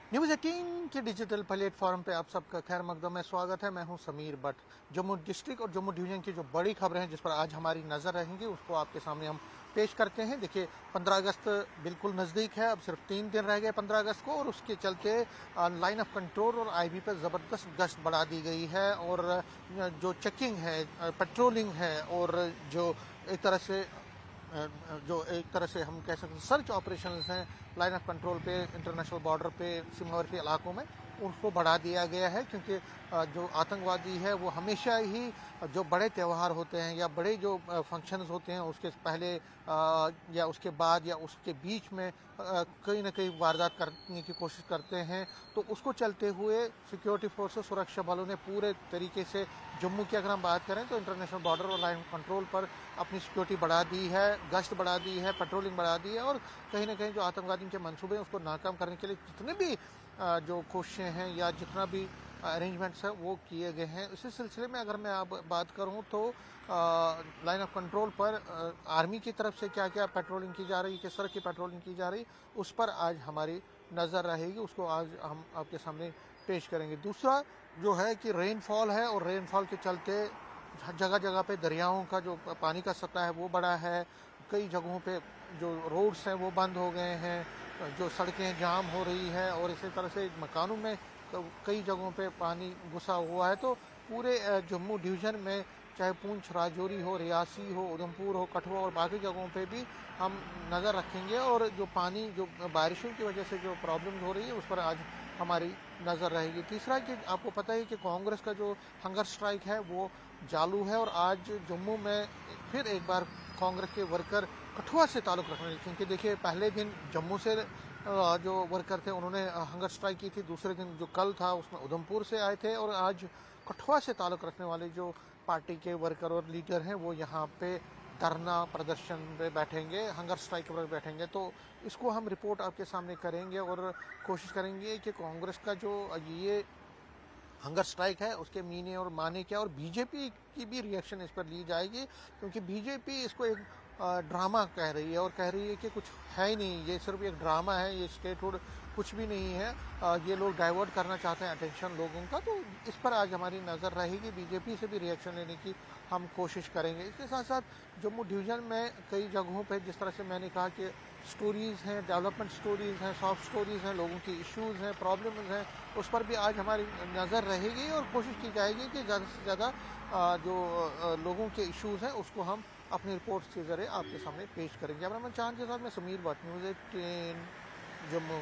News 18 के digital platform पे आप सबका खैर मकदम में स्वागत है। मैं हूं समीर भट्ट। जम्मू डिस्ट्रिक्ट और जम्मू डिवीज़न की जो बड़ी खबरें हैं जिस पर आज हमारी नज़र रहेंगी उसको आपके सामने हम पेश करते हैं। देखिए, 15 अगस्त बिल्कुल नज़दीक है। अब सिर्फ 3 दिन रह गए 15 अगस्त को, और उसके चलते लाइन ऑफ कंट्रोल और आईबी पर ज़बरदस्त गश्त बढ़ा दी गई है। और जो चेकिंग है, पेट्रोलिंग है, और जो एक तरह से हम कह सकते हैं सर्च ऑपरेशंस हैं लाइन ऑफ कंट्रोल पे, इंटरनेशनल बॉर्डर पे, सीमावर्ती इलाकों में, उसको बढ़ा दिया गया है। क्योंकि जो आतंकवादी है वो हमेशा ही जो बड़े त्यौहार होते हैं या बड़े जो फंक्शंस होते हैं उसके पहले या उसके बाद या उसके बीच में कहीं ना कहीं वारदात करने की कोशिश करते हैं। तो उसको चलते हुए सिक्योरिटी फोर्सेस, सुरक्षा बलों ने पूरे तरीके से जम्मू की अगर हम बात करें तो इंटरनेशनल बॉर्डर और लाइन कंट्रोल पर अपनी सिक्योरिटी बढ़ा दी है, गश्त बढ़ा दी है, पेट्रोलिंग बढ़ा दी है। और कहीं ना कहीं जो आतंकवादियों के मंसूबे हैं उसको नाकाम करने के लिए जितने भी जो कोशिशें हैं या जितना भी अरेंजमेंट्स हैं वो किए गए हैं। इसी सिलसिले में अगर मैं अब बात करूं तो लाइन ऑफ कंट्रोल पर आर्मी की तरफ से क्या क्या पेट्रोलिंग की जा रही है, किस तरह की पेट्रोलिंग की जा रही, उस पर आज हमारी नज़र रहेगी। उसको आज हम आपके सामने पेश करेंगे। दूसरा जो है कि रेनफॉल है, और रेनफॉल के चलते जगह जगह पे दरियाओं का जो पानी का सतह है वो बढ़ा है। कई जगहों पे जो रोड्स हैं वो बंद हो गए हैं, जो सड़कें जाम हो रही है, और इसी तरह से मकानों में कई जगहों पे पानी घुसा हुआ है। तो पूरे जम्मू डिवीज़न में चाहे पूंछ, राजौरी हो, रियासी हो, उधमपुर हो, कठुआ और बाकी जगहों पे भी हम नज़र रखेंगे। और जो पानी जो बारिशों की वजह से जो प्रॉब्लम्स हो रही है उस पर आज हमारी नज़र रहेगी। तीसरा कि आपको पता है कि कांग्रेस का जो हंगर स्ट्राइक है वो चालू है, और आज जम्मू में फिर एक बार कांग्रेस के वर्कर कठुआ से ताल्लुक़ रखने, क्योंकि देखिए पहले दिन जम्मू से जो वर्कर थे उन्होंने हंगर स्ट्राइक की थी, दूसरे दिन जो कल था उसमें उधमपुर से आए थे, और आज कठुआ से ताल्लुक़ रखने वाले जो पार्टी के वर्कर और लीडर हैं वो यहाँ पे धरना प्रदर्शन पे बैठेंगे, हंगर स्ट्राइक पर बैठेंगे। तो इसको हम रिपोर्ट आपके सामने करेंगे और कोशिश करेंगे कि कांग्रेस का जो ये हंगर स्ट्राइक है उसके मीने और माने क्या, और बीजेपी की भी रिएक्शन इस पर ली जाएगी। क्योंकि बीजेपी इसको एक ड्रामा कह रही है, और कह रही है कि कुछ है ही नहीं, ये सिर्फ एक ड्रामा है, ये स्टेटहुड कुछ भी नहीं है, ये लोग डाइवर्ट करना चाहते हैं अटेंशन लोगों का। तो इस पर आज हमारी नज़र रहेगी, बीजेपी से भी रिएक्शन लेने की हम कोशिश करेंगे। इसके साथ साथ जम्मू डिवीज़न में कई जगहों पर जिस तरह से मैंने कहा कि स्टोरीज़ हैं, डेवलपमेंट स्टोरीज़ हैं, सॉफ्ट स्टोरीज़ हैं, लोगों की इश्यूज़ हैं, प्रॉब्लम्स हैं, उस पर भी आज हमारी नज़र रहेगी। और कोशिश की जाएगी कि ज़्यादा से ज़्यादा जो लोगों के इश्यूज़ हैं उसको हम अपनी रिपोर्ट्स के ज़रिए आपके सामने पेश करेंगे। कैमरामैन चांद के साथ मैं समीर भट्ट, न्यूज़ 18 जम्मू।